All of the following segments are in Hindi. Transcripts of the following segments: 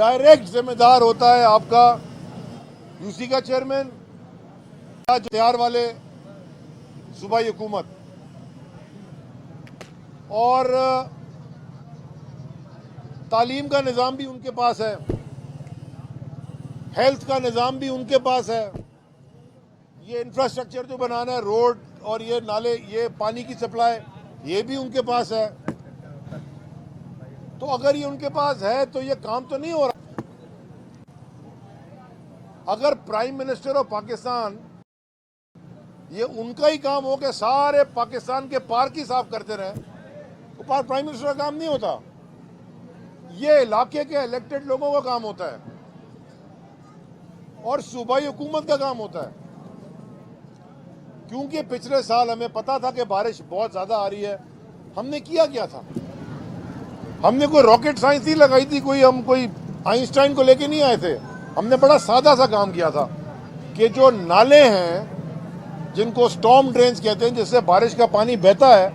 डायरेक्ट जिम्मेदार होता है आपका यूसी का चेयरमैन, तैयार वाले सूबाई हुकूमत, और तालीम का निज़ाम भी उनके पास है, हेल्थ का निज़ाम भी उनके पास है, ये इंफ्रास्ट्रक्चर जो बनाना है, रोड और ये नाले, ये पानी की सप्लाई, ये भी उनके पास है। तो अगर ये उनके पास है तो ये काम तो नहीं हो रहा। अगर प्राइम मिनिस्टर ऑफ पाकिस्तान, ये उनका ही काम हो कि सारे पाकिस्तान के पार्क ही साफ करते रहे, तो प्राइम मिनिस्टर का काम नहीं होता, ये इलाके के इलेक्टेड लोगों का काम होता है और सूबाई हुकूमत का काम होता है। क्योंकि पिछले साल हमें पता था कि बारिश बहुत ज्यादा आ रही है, हमने किया क्या था? हमने कोई रॉकेट साइंस नहीं लगाई थी, हम कोई आइंस्टाइन को लेके नहीं आए थे। हमने बड़ा सादा सा काम किया था कि जो नाले हैं जिनको स्टॉर्म ड्रेन्स कहते हैं, जिससे बारिश का पानी बहता है,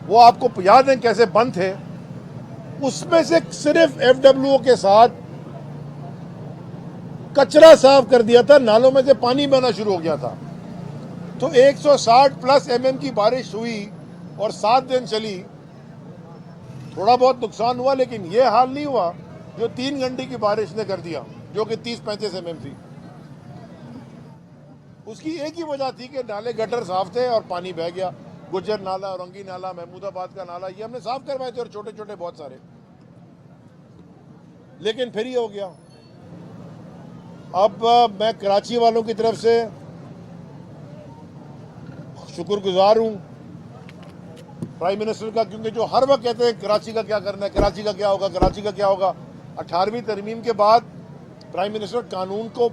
वो आपको याद है कैसे बंद थे, उसमें से सिर्फ एफडब्ल्यूओ के साथ कचरा साफ कर दिया था, नालों में से पानी बहना शुरू हो गया था। तो 160 प्लस mm की बारिश हुई और 7 दिन चली, थोड़ा बहुत नुकसान हुआ, लेकिन ये हाल नहीं हुआ जो 3 घंटे की बारिश ने कर दिया, जो कि 30-35 mm थी। उसकी एक ही वजह थी कि नाले गटर साफ थे और पानी बह गया। गुज्जर नाला, औरंगी नाला, महमूदाबाद का नाला, ये हमने साफ करवाए थे, और छोटे छोटे बहुत सारे, लेकिन फिर ये हो गया। अब मैं कराची वालों की तरफ से शुक्रगुजार हूं प्राइम मिनिस्टर का, क्योंकि जो हर वक्त कहते हैं कराची का क्या करना है, कराची का क्या होगा, कराची का क्या होगा, 18वीं तरमीम के बाद प्राइम मिनिस्टर कानून को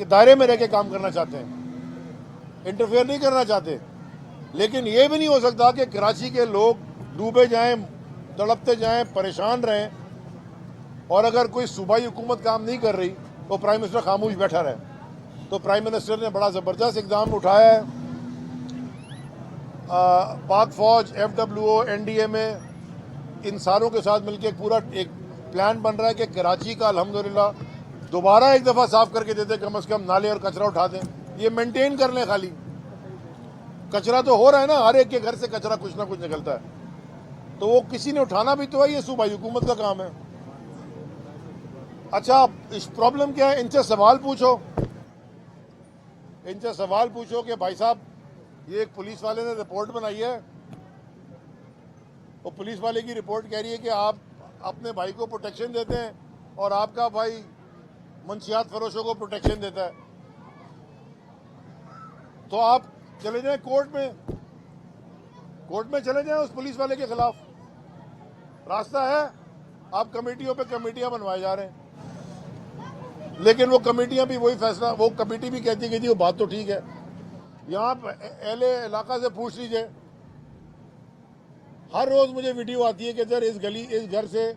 दायरे में रह के काम करना चाहते हैं, इंटरफेयर नहीं करना चाहते। लेकिन ये भी नहीं हो सकता कि कराची के लोग डूबे जाएं, तड़पते जाएं, परेशान रहें, और अगर कोई सूबाई हुकूमत काम नहीं कर रही तो प्राइम मिनिस्टर खामोश बैठा रहे। तो प्राइम मिनिस्टर ने बड़ा ज़बरदस्त इक़दाम उठाया है। पाक फौज, एफडब्ल्यूओ, एनडीएमए, इन सारों के साथ मिलकर पूरा एक प्लान बन रहा है कि कराची का अल्हम्दुलिल्लाह दोबारा एक दफ़ा साफ करके देते, कम से कम नाले और कचरा उठा दें, ये मेंटेन कर लें। खाली कचरा तो हो रहा है ना, हर एक के घर से कचरा कुछ ना कुछ निकलता है, तो वो किसी ने उठाना भी तो है, ये सूबाई हुकूमत का काम है। अच्छा, इस प्रॉब्लम क्या है, इनसे सवाल पूछो, इनसे सवाल पूछो कि भाई साहब, ये एक पुलिस वाले ने रिपोर्ट बनाई है, वो पुलिस वाले की रिपोर्ट कह रही है कि आप अपने भाई को प्रोटेक्शन देते हैं और आपका भाई मंशियात फरोशों को प्रोटेक्शन देता है। तो आप चले जाएं कोर्ट में चले जाएं उस पुलिस वाले के खिलाफ, रास्ता है। आप कमेटियों पे कमेटियां बनवाए जा रहे हैं, लेकिन वो कमेटियां भी वही फैसला, वो कमेटी भी कहती है कि वो बात तो ठीक है। यहाँ एले इलाका से पूछ लीजिए, हर रोज मुझे वीडियो आती है कि सर इस घर से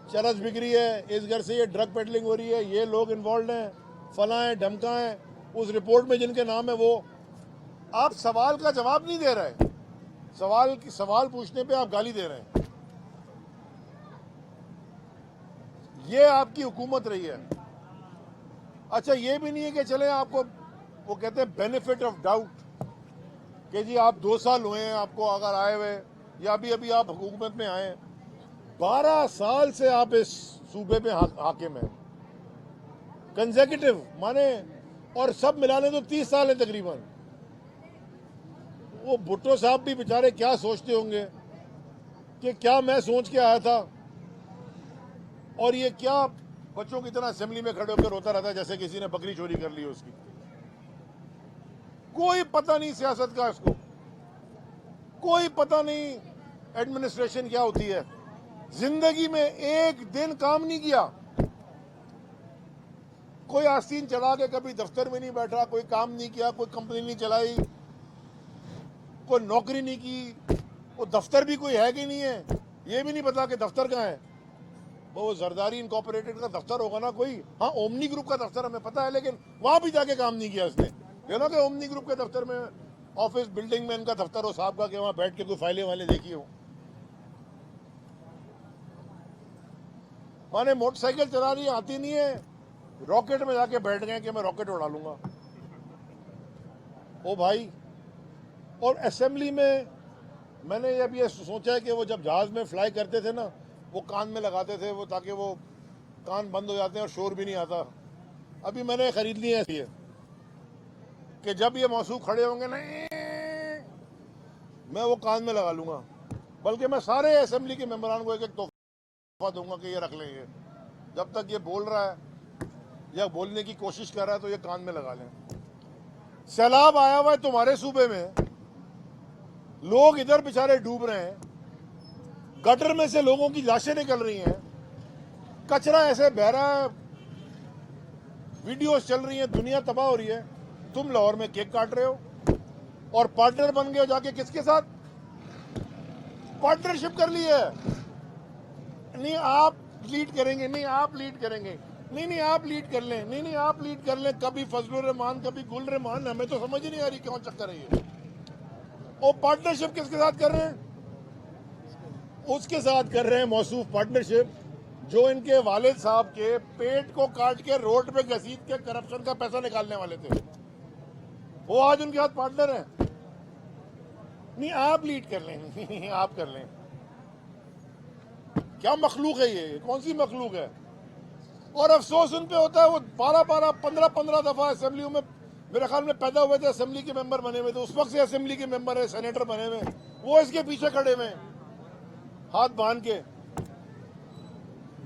चरस बिक रही है, इस घर से ये ड्रग पेडलिंग हो रही है, ये लोग इन्वॉल्व हैं, फला है, ढमका है। उस रिपोर्ट में जिनके नाम है वो, आप सवाल का जवाब नहीं दे रहे, सवाल पूछने पे आप गाली दे रहे हैं। ये आपकी हुकूमत रही है। अच्छा, ये भी नहीं है कि चले आपको, वो कहते हैं बेनिफिट ऑफ डाउट, कि जी आप 2 साल हुए हैं आपको अगर आए हुए, या अभी आप हुकूमत में आए, 12 साल से आप इस सूबे पे हाकिम हैं, कंसेक्यूटिव माने, और सब मिलाने तो 30 साल है तकरीबन। वो भुट्टो साहब भी बेचारे क्या सोचते होंगे कि क्या मैं सोच के आया था, और ये क्या बच्चों की तरह असेंबली में खड़े होकर रोता रहता है जैसे किसी ने बकरी चोरी कर ली हो उसकी। कोई पता नहीं सियासत का, इसको कोई पता नहीं एडमिनिस्ट्रेशन क्या होती है। जिंदगी में एक दिन काम नहीं किया, कोई आस्तीन चढ़ा के कभी दफ्तर में नहीं बैठा, कोई काम नहीं किया, कोई कंपनी नहीं चलाई, कोई नौकरी नहीं की, वो दफ्तर भी कोई है कि नहीं है ये भी नहीं पता कि दफ्तर कहाँ है। वो जरदारी इनकॉर्पोरेटेड का दफ्तर होगा ना कोई, हाँ ओमनी ग्रुप का दफ्तर हमें पता है, लेकिन वहां भी जाके काम नहीं किया इसने। ये ना कि ओमनी ग्रुप के दफ्तर में, ऑफिस बिल्डिंग में इनका दफ्तर हो साहब का, कि वहां बैठ के कोई फाइलें वाले देखी हो, माने मोटरसाइकिल चला रही आती नहीं है, रॉकेट में जाके बैठ गए कि मैं रॉकेट उड़ा लूंगा। ओ भाई, और असेंबली में मैंने अब ये सोचा है कि वो जब जहाज में फ्लाई करते थे ना, वो कान में लगाते थे वो, ताकि वो कान बंद हो जाते हैं और शोर भी नहीं आता। अभी मैंने खरीद ली है ऐसी है कि जब ये मौसूफ खड़े होंगे ना, मैं वो कान में लगा लूंगा। बल्कि मैं सारे असेंबली के मेंबरान को एक एक तोहफा दूंगा कि ये रख लेंगे, जब तक ये बोल रहा है या बोलने की कोशिश कर रहा है तो ये कान में लगा लें। सैलाब आया हुआ है तुम्हारे सूबे में, लोग इधर बेचारे डूब रहे हैं, गटर में से लोगों की लाशें निकल रही हैं, कचरा ऐसे बह रहा है, वीडियोस चल रही हैं, दुनिया तबाह हो रही है। तुम लाहौर में केक काट रहे हो और पार्टनर बन गए हो जाके किसके साथ? पार्टनरशिप कर ली है। नहीं आप लीड करेंगे, नहीं आप लीड करेंगे, नहीं आप लीड कर लें, नहीं आप लीड कर लें। कभी फजलुर रहमान, कभी गुल रहमान, हमें तो समझ ही नहीं आ रही क्यों चक्कर है ये। और पार्टनरशिप किसके साथ कर रहे हैं? उसके साथ कर रहे हैं मौसूफ पार्टनरशिप जो इनके वालिद साहब के पेट को काट के रोड पे घसीट के करप्शन का पैसा निकालने वाले थे, वो आज उनके साथ पार्टनर हैं। नहीं आप लीड कर लें, नहीं आप कर लें। क्या मखलूक है ये, कौन सी मखलूक है? और अफसोस उन पे होता है, वो 12-12, 15-15 दफा असेंबलियों में मेरे ख्याल में पैदा हुए थे, असेंबली के मेंबर बने हुए थे, उस वक्त से असेंबली के मेंबर है, सेनेटर बने हुए, वो इसके पीछे खड़े हुए हाथ बांध के।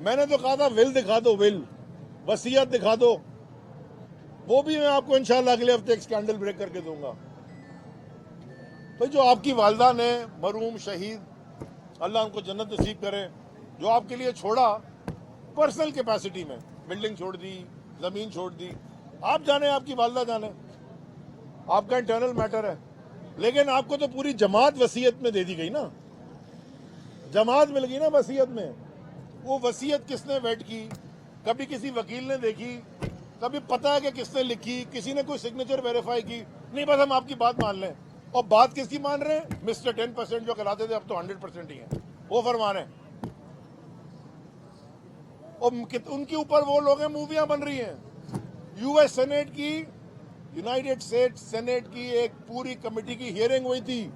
मैंने तो कहा था विल दिखा दो, विल, वसीयत दिखा दो, वो भी मैं आपको इंशाल्लाह अगले हफ्ते एक स्कैंडल ब्रेक करके दूंगा। तो जो आपकी वालदा ने, मरूम शहीद, अल्लाह उनको जन्नत नसीब करे, जो आपके लिए छोड़ा पर्सनल कैपेसिटी में, बिल्डिंग छोड़ दी, जमीन छोड़ दी, आप जाने, आपकी वालदा जाने, आपका इंटरनल मैटर है। लेकिन आपको तो पूरी जमात वसीयत में दे दी गई ना, जमात मिल गई ना वसीयत में। वो वसीयत किसने वेट की, कभी किसी वकील ने देखी, कभी पता है कि किसने लिखी, किसी ने कोई सिग्नेचर वेरीफाई की? नहीं, बस हम आपकी बात मान लें। और बात किसकी मान रहे हैं? मिस्टर 10% जो कहलाते थे, अब तो 100% ही है, वो फरमा रहे हैं। और उनके ऊपर वो लोग हैं, मूवियां बन रही हैं। यूएस सेनेट की, यूनाइटेड स्टेट्स सेनेट की एक पूरी कमेटी की हियरिंग हुई थी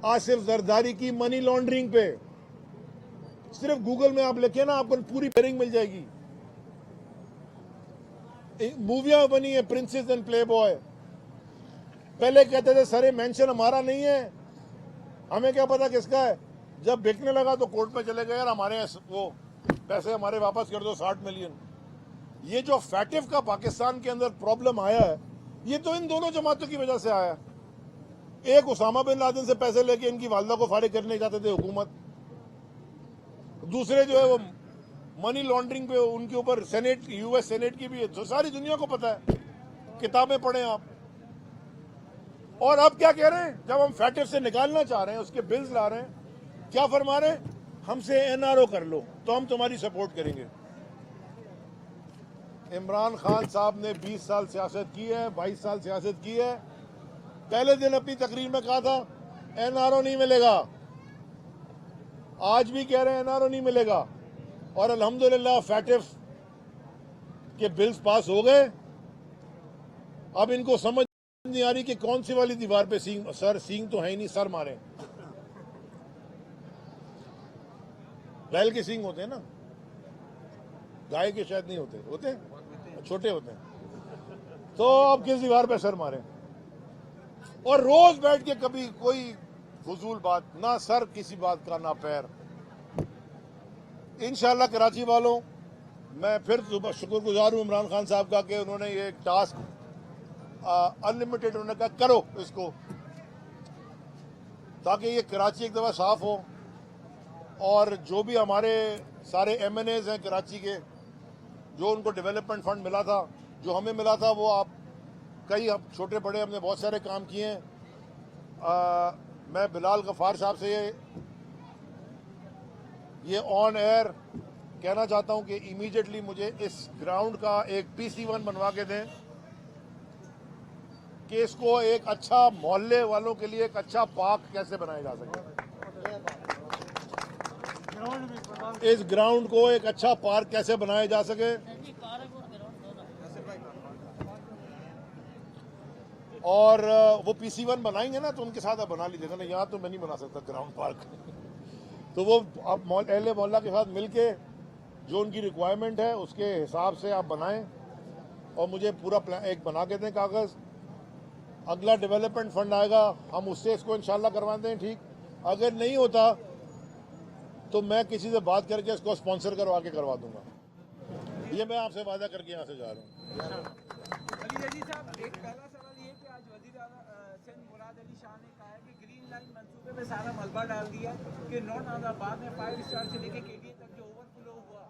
आसिफ जरदारी की मनी लॉन्ड्रिंग पे। सिर्फ गूगल में आप लिखे ना, आपको पूरी हियरिंग मिल जाएगी। मूवियां बनी है, प्रिंसेस एंड प्ले बॉय। पहले कहते थे सर मेंशन हमारा नहीं है, हमें क्या पता किसका है। जब बिकने लगा तो कोर्ट में चले गए, यार हमारे वो पैसे हमारे वापस कर दो, 60 मिलियन। ये जो फैटिफ का पाकिस्तान के अंदर प्रॉब्लम आया है, ये तो इन दोनों जमातों की वजह से आया। एक उसामा बिन लादेन से पैसे लेके इनकी वालदा को फारिग करने जाते थे हुकूमत, दूसरे जो है वो मनी लॉन्ड्रिंग पे उनके ऊपर सेनेट, यूएस सेनेट की भी है, तो सारी दुनिया को पता है, किताबें पढ़ें आप। और अब क्या कह रहे हैं, जब हम फैटिफ से निकालना चाह रहे हैं, उसके बिल्स ला रहे हैं, क्या फरमा रहे हैं? हमसे एनआरओ कर लो तो हम तुम्हारी सपोर्ट करेंगे। इमरान खान साहब ने 20 साल सियासत की है, 22 साल सियासत की है। पहले दिन अपनी तकरीर में कहा था एनआरओ नहीं मिलेगा, आज भी कह रहे हैं एनआरओ नहीं मिलेगा। और अल्हम्दुलिल्लाह फैटिफ के बिल्स पास हो गए। अब इनको समझ नहीं आ रही कि कौन सी वाली दीवार पे सींग, सर सींग तो है ही नहीं, सर मारे। बैल के सींग होते हैं ना, गाय के शायद नहीं होते, होते हैं छोटे होते हैं। तो अब किस दीवार पे सर मारे? और रोज बैठ के कभी कोई फजूल बात, ना सर किसी बात का, ना पैर। इंशाल्लाह कराची वालों, मैं फिर शुक्रगुजार हूँ इमरान खान साहब का कि उन्होंने ये टास्क अनलिमिटेड, उन्होंने कहा करो इसको, ताकि ये कराची एक दफ़ा साफ हो। और जो भी हमारे सारे एमएनएज हैं कराची के, जो उनको डेवलपमेंट फंड मिला था, जो हमें मिला था, वो आप कई छोटे बड़े हमने बहुत सारे काम किए हैं। मैं बिलाल गफ़ार साहब से ये ऑन एयर कहना चाहता हूं कि इमीडिएटली मुझे इस ग्राउंड का एक PC1 बनवा के दें कि इसको एक अच्छा मोहल्ले वालों के लिए एक अच्छा पार्क कैसे बनाया जा सके। इस ग्राउंड को एक अच्छा पार्क कैसे बनाया जा सके, और वो PC1 बनाएंगे ना तो उनके साथ आप बना लीजिएगा ना, यहाँ तो मैं नहीं बना सकता ग्राउंड पार्क। तो वो आप अहले मोहल्ला के साथ मिलके जो उनकी रिक्वायरमेंट है उसके हिसाब से आप बनाएं और मुझे पूरा प्लान एक बना के दें कागज़। अगला डेवलपमेंट फंड आएगा हम उससे इसको इंशाल्लाह करवा दें, ठीक। अगर नहीं होता तो मैं किसी से बात करके इसको स्पॉन्सर करवा के करवा दूंगा। ये मैं आपसे वादा करके यहाँ से जा रहा हूँ। एक पहला सवाल ये कि आज वज़ीर सिंध मुराद अली शाह ने कहा है कि ग्रीन लाइन मंसूबे में सारा मलबा डाल दिया कि नॉर्थ नाजाबाद में 5 स्टार से लेकर KDA तक जो ओवरफ्लो हुआ,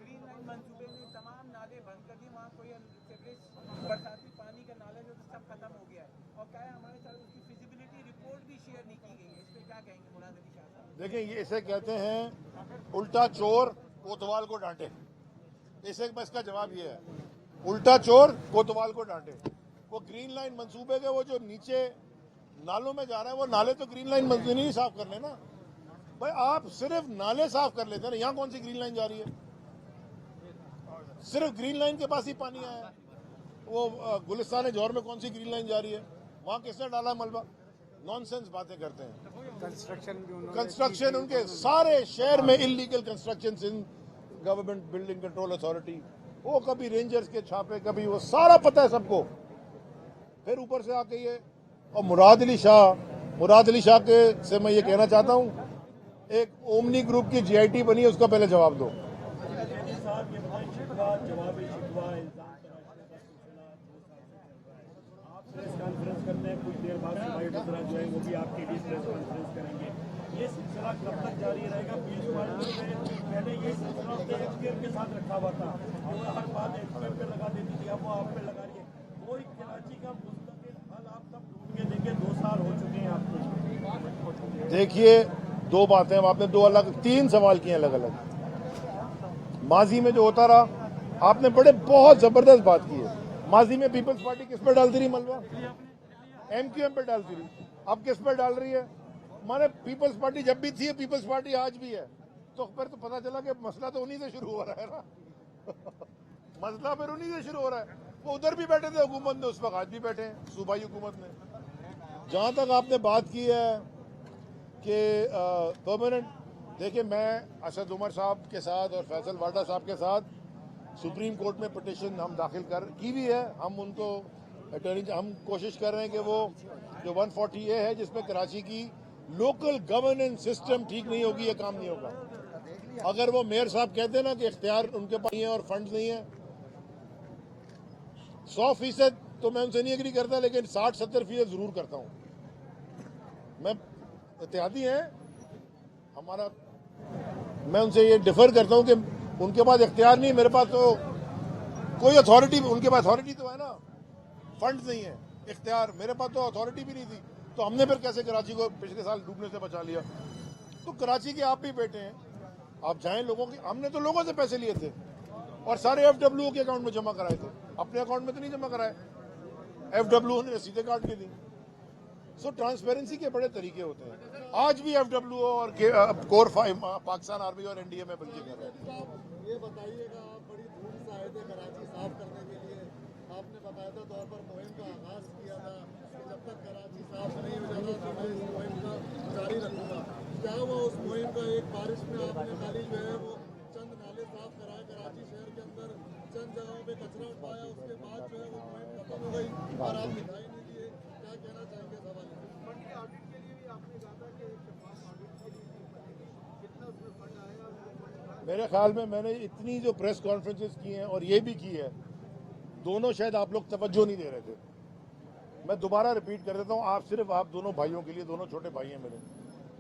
ग्रीन लाइन मंसूबे ने तमाम नाले बंद कर दिए, वहाँ कोई सीवरेज बरसाती पानी का नाला जो सब खत्म हो गया है, और क्या है हमारे साथ उसकी फिजिबिलिटी रिपोर्ट भी शेयर नहीं की गई है। इस पर क्या कहेंगे मुराद अली शाह साहब? देखिए, ये इसे कहते हैं उल्टा चोर कोतवाल को डांटे। इसे इसका जवाब ये है, उल्टा चोर कोतवाल को डांटे। वो ग्रीन लाइन मंसूबे के वो जो नीचे नालों में जा रहा है, वो नाले तो ग्रीन लाइन मंसूबे नहीं साफ करने ना भाई। आप सिर्फ नाले साफ कर लेते हैं ना, यहाँ कौन सी ग्रीन लाइन जा रही है? सिर्फ ग्रीन लाइन के पास ही पानी आया है। वो गुलिस्तान जौहर में कौन सी ग्रीन लाइन जा रही है? वहाँ किसने डाला मलबा? नॉनसेंस बातें करते हैं। कंस्ट्रक्शन उनके सारे शहर में illegal construction in government building control authority, वो कभी रेंजर्स के छापे, कभी वो सारा पता है सबको। फिर ऊपर से आके ये, और मुराद अली शाह के से मैं ये कहना चाहता हूँ, एक ओमनी ग्रुप की GIT बनी है, उसका पहले जवाब दो। प्रेस कॉन्फ्रेंस करते हैं, कुछ देर बाद सुभाई डोगरा जो है वो भी आपके लिए प्रेस कॉन्फ्रेंस करेंगे। ये सिलसिला कब तक जारी रहेगा? पीएम पार्टी में पहले ये सिलसिला HKM के साथ रखा हुआ था, वो हर बात HKM पे लगा देती थी, अब वो आप पे लगा रही है। कोई कराची का मुस्तकिल हल आप तब ढूंढ के देंगे? 2 साल हो चुके हैं आपको। देखिए, दो बातें आपने, दो अलग 3 सवाल किए अलग अलग। माजी में जो होता रहा, आपने बहुत जबरदस्त बात की है। माजी में पीपल्स पार्टी किस पर डालती रही मलबा? MQM पे डालती रही। अब किस पर डाल रही है? माने पीपल्स पार्टी जब भी थी, पीपल्स पार्टी आज भी है। तो फिर तो पता चला कि मसला तो उन्हीं से शुरू हो रहा है ना। मसला फिर उन्हीं से शुरू हो रहा है। वो उधर भी बैठे थे हुकूमत में, उस वक्त आज भी बैठे हैं सूबाई हुकूमत में। जहाँ तक आपने बात की है कि परमानेंट, देखिए मैं असद उमर साहब के साथ और फैसल वाडा साहब के साथ सुप्रीम कोर्ट में पिटिशन हम दाखिल की भी है। हम उनको हम कोशिश कर रहे हैं कि वो जो 140A है, जिसमें कराची की लोकल गवर्नेंस सिस्टम ठीक नहीं होगी, ये काम नहीं होगा। अगर वो मेयर साहब कहते हैं ना कि इख्तियार उनके पास नहीं है और फंड नहीं है, 100% तो मैं उनसे नहीं एग्री करता, लेकिन 60-70% जरूर करता हूँ। मैं इत्तेहादी हैं हमारा, मैं उनसे ये डिफर करता हूँ कि उनके पास इख्तियार नहीं, मेरे पास तो कोई अथॉरिटी, उनके पास अथॉरिटी तो है ना, फंड नहीं है, इख्तियार मेरे पास तो अथॉरिटी भी नहीं थी। तो हमने फिर कैसे कराची को पिछले साल डूबने से बचा लिया? तो कराची के आप भी बैठे हैं, आप जाएं लोगों के, हमने तो लोगों से पैसे लिए थे और सारे FWO के अकाउंट में जमा कराए थे, अपने अकाउंट में तो नहीं जमा कराए। FWO ने सीधे काट के दी। सो ट्रांसपेरेंसी के बड़े तरीके होते हैं। आज भी FWO और कोर 5 पाकिस्तान आर्मी और NDA में बल्कि कर रहे हैं। ये बताइएगा, आप बड़ी धूम से आए थे कराची साफ करने के लिए, आपने बाकायदा तौर पर मुहिम का आगाज किया था कि जब तक कराची साफ नहीं हो जाता तो मैं इस मुहिम का जारी रखूंगा। क्या हुआ उस मुहिम का? एक बारिश में आपने खाली जो है वो चंद नाले साफ कराए कराची शहर के अंदर, चंद जगहों पे कचरा उठाया, उसके बाद जो है वो मुहिम खत्म हो गई और आप दिखाई नहीं दिए। क्या कहना चाहेंगे सवाल? फंड के ऑडिट के लिए भी आपने कहा था कि ऑडिट के लिए कितना उसमें फंड आया? मेरे ख्याल में मैंने इतनी जो प्रेस कॉन्फ्रेंसेस की हैं और ये भी की है, दोनों शायद आप लोग तवज्जो नहीं दे रहे थे। मैं दोबारा रिपीट कर देता हूँ, आप दोनों भाइयों के लिए, दोनों छोटे भाई हैं मेरे।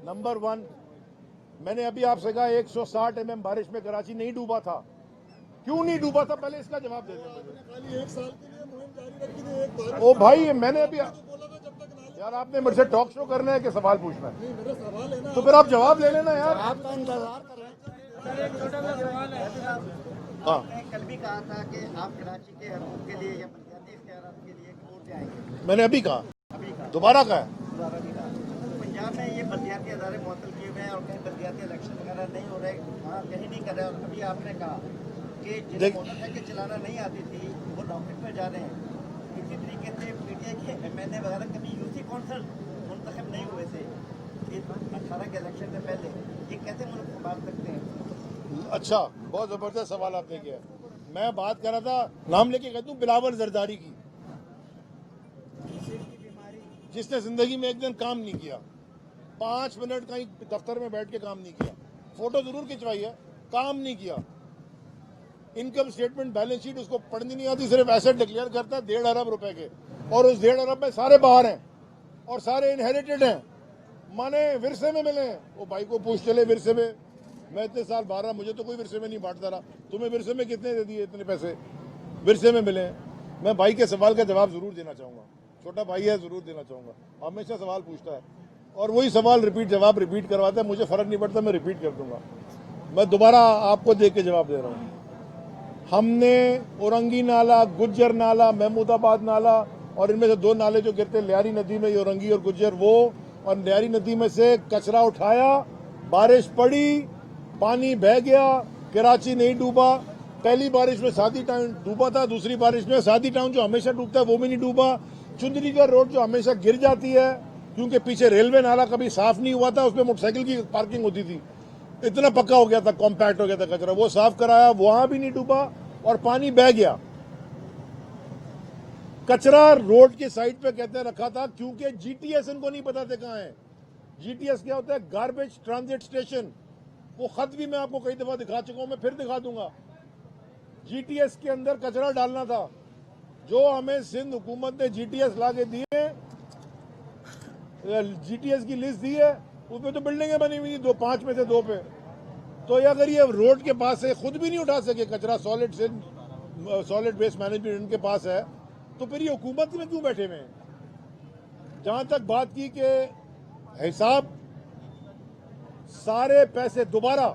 नंबर 1, मैंने अभी आपसे कहा 160 mm बारिश में कराची नहीं डूबा था। क्यों नहीं डूबा था, पहले इसका जवाब दे दें। खाली 1 साल के लिए मुहिम जारी रखी थी, एक बारिश ओ भाई, मैंने अभी तो बोला था जब तक नाले। यार आपने मेरे से टॉक शो करना है कि सवाल पूछना है? नहीं, मेरा सवाल है ना, तो फिर आप जवाब ले लेना यार। आपका इंतजार कर रहे हैं। एक छोटा सा सवाल है। हाँ, आपने कल भी कहा था कि आप कराची के हकूक़ के लिए या बलदियाती इख्तियारात के लिए कोर्ट पे आएंगे। मैंने अभी कहा, अभी कहा, दोबारा कहा है। दोबारा भी कहा। पंजाब में ये बलदियाती अदारे मुअत्तल किए हुए हैं और कहीं बलदियाती इलेक्शन वगैरह वगैरह नहीं हो रहे, वहाँ कहीं नहीं कर रहे। और अभी आपने कहा कि जिन्हें देख- मोटरसाइकिल चलाना नहीं आती थी वो रॉकेट में जा रहे हैं। इसी तरीके से पीटीआई के एमएलए वगैरह कभी यूसी कौंसिल मुंतखब नहीं हुए थे 18 के इलेक्शन से पहले। ये कैसे मुल्क संभाल सकते हैं? अच्छा, बहुत जबरदस्त सवाल आपने किया। मैं बात कर रहा था, नाम लेके कहता हूँ, बिलावल जरदारी की, जिसने जिंदगी में एक दिन काम नहीं किया, 5 मिनट कहीं दफ्तर में बैठ के काम नहीं किया, फोटो जरूर खिंचवाई है, काम नहीं किया। इनकम स्टेटमेंट बैलेंस शीट उसको पढ़नी नहीं आती, सिर्फ एसेट डिक्लेयर करता है 1.5 अरब रुपए के, और उस 1.5 अरब में सारे बाहर हैं और सारे इनहेरिटेड हैं, माने विरसे में मिले हैं। वो भाई को पूछ चले विरसे में, मैं इतने साल बाहर रहा, मुझे तो कोई विरसे में नहीं बांटता रहा, तुम्हें विरसे में कितने दे दिए, इतने पैसे विरसे में मिले हैं। मैं भाई के सवाल का जवाब जरूर देना चाहूंगा, छोटा भाई है, जरूर देना चाहूंगा। हमेशा सवाल पूछता है और वही सवाल जवाब रिपीट करवाता है, मुझे फर्क नहीं पड़ता, मैं रिपीट कर दूंगा। मैं दोबारा आपको देख के जवाब दे रहा हूँ। हमने औरंगी नाला, गुज्जर नाला, महमूदाबाद नाला और इनमें से 2 नाले जो गिरते लियारी नदी में, औरंगी और गुज्जर, वो और लियारी नदी में से कचरा उठाया, बारिश पड़ी, पानी बह गया, कराची नहीं डूबा। पहली बारिश में सादी टाउन डूबा था, दूसरी बारिश में सादी टाउन जो हमेशा डूबता है वो भी नहीं डूबा। चुंदरीगढ़ रोड जो हमेशा गिर जाती है क्योंकि पीछे रेलवे नाला कभी साफ नहीं हुआ था, उसमें मोटरसाइकिल की पार्किंग होती थी, इतना पक्का हो गया था, कॉम्पैक्ट हो गया था कचरा, वो साफ कराया, वहां भी नहीं डूबा और पानी बह गया। कचरा रोड के साइड पे कहते रखा था क्योंकि जीटीएस इनको नहीं पता थे कहां है। जीटीएस क्या होता है? Garbage transit station. वो खत भी मैं आपको कई दफा दिखा चुका हूं, मैं फिर दिखा दूंगा। जीटीएस के अंदर कचरा डालना था, जो हमें सिंध हुकूमत ने जीटीएस ला के दिए, जीटीएस की लिस्ट दी है, उसमें तो बिल्डिंगें बनी हुई थी 5 में से 2 पे। तो अगर ये रोड के पास है, खुद भी नहीं उठा सके कचरा, सॉलिड वेस्ट मैनेजमेंट इनके पास है, तो फिर ये हुकूमत में क्यों बैठे हुए हैं? जहां तक बात की कि हिसाब, सारे पैसे दोबारा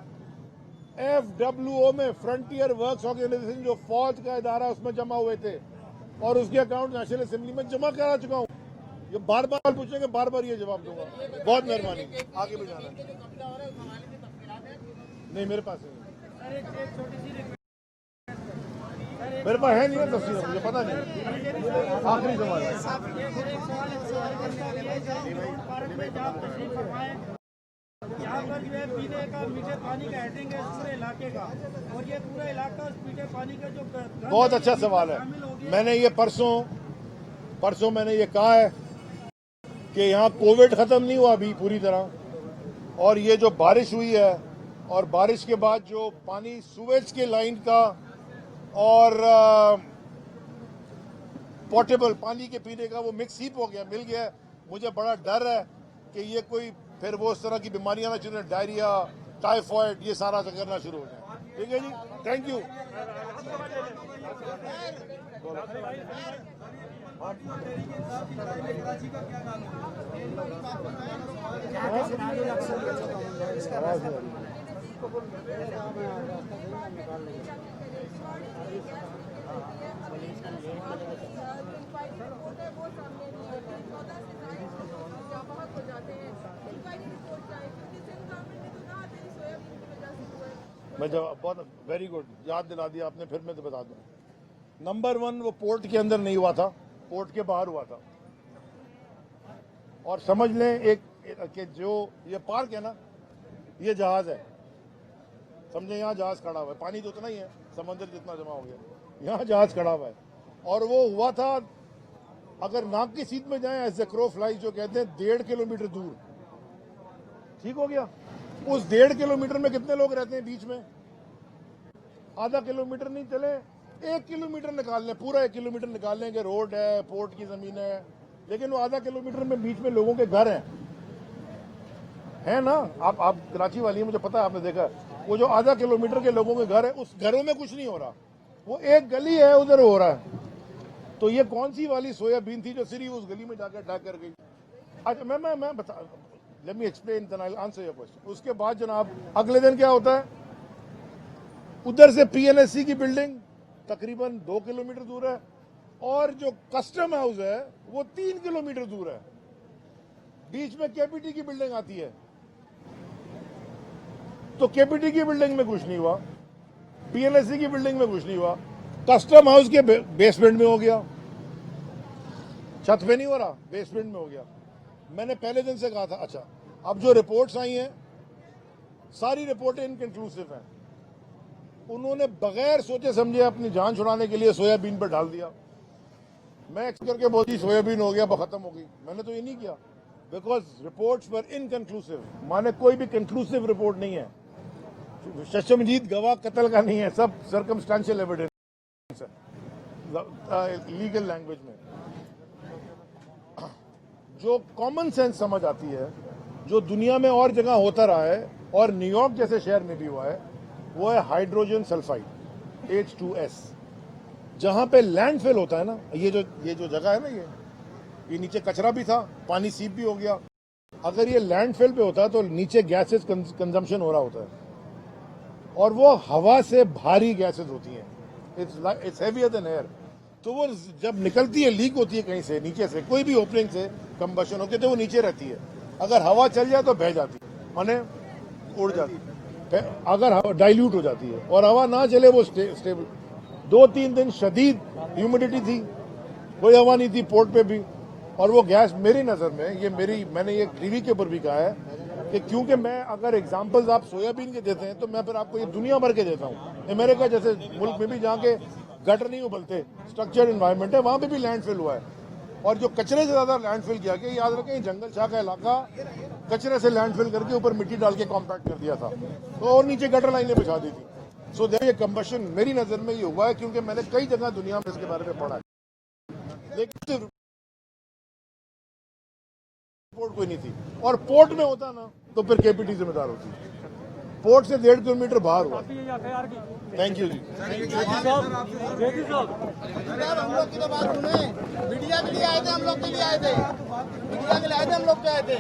FWO में, फ्रंटियर वर्क्स ऑर्गेनाइजेशन जो फौज का इदारा उसमें जमा हुए थे, और उसके अकाउंट नेशनल असेंबली में जमा करा चुका हूं। ये बार बार पूछेंगे, बार बार ये जवाब दूंगा। बहुत मेहरबानी, आगे भी जाना है। नहीं, मेरे पास नहीं, मेरे पास है नहीं है तस्वीर, मुझे पता नहीं। आखिरी सवाल है। यहाँ पर जो है पीने का मीठे पानी का हेडिंग है पूरे इलाके का, और ये पूरा इलाका उस मीठे पानी का जो बहुत अच्छा सवाल है। मैंने ये परसों मैंने ये कहा है कि यहाँ कोविड खत्म नहीं हुआ अभी पूरी तरह, और ये जो बारिश हुई है और बारिश के बाद जो पानी सुवेज के लाइन का और पोर्टेबल पानी के पीने का वो मिक्स हीप हो गया, मिल गया। मुझे बड़ा डर है कि ये कोई फिर वो उस तरह की बीमारियां ना शुरू, डायरिया, टाइफॉइड, ये सारा करना शुरू हो जाए। ठीक है जी, थैंक यू। मैं जब बहुत वेरी गुड याद दिला दिया आपने, फिर मैं तो बता दूं। नंबर 1, वो पोर्ट के अंदर नहीं हुआ था, पोर्ट के बाहर हुआ था। और समझ लें एक कि जो ये पार्क है ना, ये जहाज है, समझे, यहाँ जहाज खड़ा हुआ है, पानी तो उतना ही है, समंदर जितना जमा हो गया, यहाँ जहाज खड़ा हुआ है। और वो हुआ था, अगर नाक की सीध में जाए, एज द क्रो फ्लाइज जो कहते हैं, 1.5 किलोमीटर दूर। ठीक हो गया। उस 1.5 किलोमीटर में कितने लोग रहते हैं बीच में? आधा किलोमीटर नहीं चले, 1 किलोमीटर निकाल लें, पूरा 1 किलोमीटर निकाल लें कि रोड है, पोर्ट की जमीन है, लेकिन वो आधा किलोमीटर में बीच में लोगों के घर हैं, है ना? आप कराची वाली हैं, मुझे पता है, आपने देखा। वो जो आधा किलोमीटर के लोगों के घर है, उस घरों में कुछ नहीं हो रहा, वो एक गली है उधर हो रहा है। तो ये कौन सी वाली सोयाबीन थी जो सिर्फ उस गली में जाकर अटैक कर गई? अच्छा, मैं बता, let me explain, then I will answer your question. उसके बाद जनाब अगले दिन क्या होता है? उधर से PNSC की बिल्डिंग तकरीबन 2 किलोमीटर दूर है, और जो कस्टम हाउस है वो 3 किलोमीटर दूर है। बीच में KPT की बिल्डिंग आती है। तो केपीटी की बिल्डिंग में कुछ नहीं हुआ, पीएलएससी की बिल्डिंग में कुछ नहीं हुआ, कस्टम हाउस के बेसमेंट में हो गया, छत पे नहीं हो रहा, बेसमेंट में हो गया। मैंने पहले दिन से कहा था, अच्छा अब जो रिपोर्ट्स आई हैं सारी रिपोर्टें इनकंक्लूसिव हैं। उन्होंने बगैर सोचे समझे अपनी जान छुड़ाने के लिए सोयाबीन पर डाल दिया। मैं करके बोली सोयाबीन हो गया, खत्म हो गई। मैंने तो ये नहीं किया, बिकॉज रिपोर्ट्स पर इनकंक्लूसिव, माने कोई भी कंक्लूसिव रिपोर्ट नहीं है। शशमजीत गवाह कत्ल का नहीं है, सब सर्कमस्टेंशियल एविडेंस है लीगल लैंग्वेज में। जो कॉमन सेंस समझ आती है, जो दुनिया में और जगह होता रहा है और न्यूयॉर्क जैसे शहर में भी हुआ है, वो है हाइड्रोजन सल्फाइड H2S। जहां पे लैंडफिल होता है ना, ये जो जगह है ना, ये नीचे कचरा भी था, पानी सीप भी हो गया। अगर ये लैंडफिल पे होता है तो नीचे गैसेस कंजम्पशन हो रहा होता है, और वो हवा से भारी गैसेस होती हैं, इट्स हेवियर देन एयर। तो वो जब निकलती है, लीक होती है कहीं से, नीचे से कोई भी ओपनिंग से कंबशन होती है, तो वो नीचे रहती है। अगर हवा चल जाए तो बह जाती है, माने उड़ जाती है। अगर हवा डाइल्यूट हो जाती है, और हवा ना चले वो स्टेबल। 2-3 दिन शदीद ह्यूमिडिटी थी, कोई हवा नहीं थी पोर्ट पे भी। और वो गैस मेरी नज़र में, मैंने ये टीवी के ऊपर भी कहा है कि क्योंकि मैं अगर एग्जांपल्स आप सोयाबीन के देते हैं तो मैं फिर आपको ये दुनिया भर के देता हूँ। अमेरिका जैसे मुल्क में भी जहाँ के गटर नहीं उबलते, स्ट्रक्चर्ड एनवायरनमेंट है, वहाँ पे भी लैंडफिल हुआ है। और जो कचरे से ज़्यादा लैंडफिल किया गया, याद रखें जंगल शाह का इलाका कचरे से लैंडफिल करके ऊपर मिट्टी डाल के कॉम्पैक्ट कर दिया था, तो और नीचे गटर लाइनें बिछा दी थी। सो ये कंबशन मेरी नज़र में ये हुआ है, क्योंकि मैंने कई जगह दुनिया में इसके बारे में पढ़ा है, लेकिन पोर्ट कोई नहीं थी। और पोर्ट में होता ना तो फिर केपीटी जिम्मेदार होती। पोर्ट से 1.5 किलोमीटर बाहर हुआ। थैंक यू जी। हम लोग की तो बात सुने, मीडिया के लिए आए थे, हम लोग के लिए आए थे, मीडिया के लिए आए थे, हम लोग के आए थे।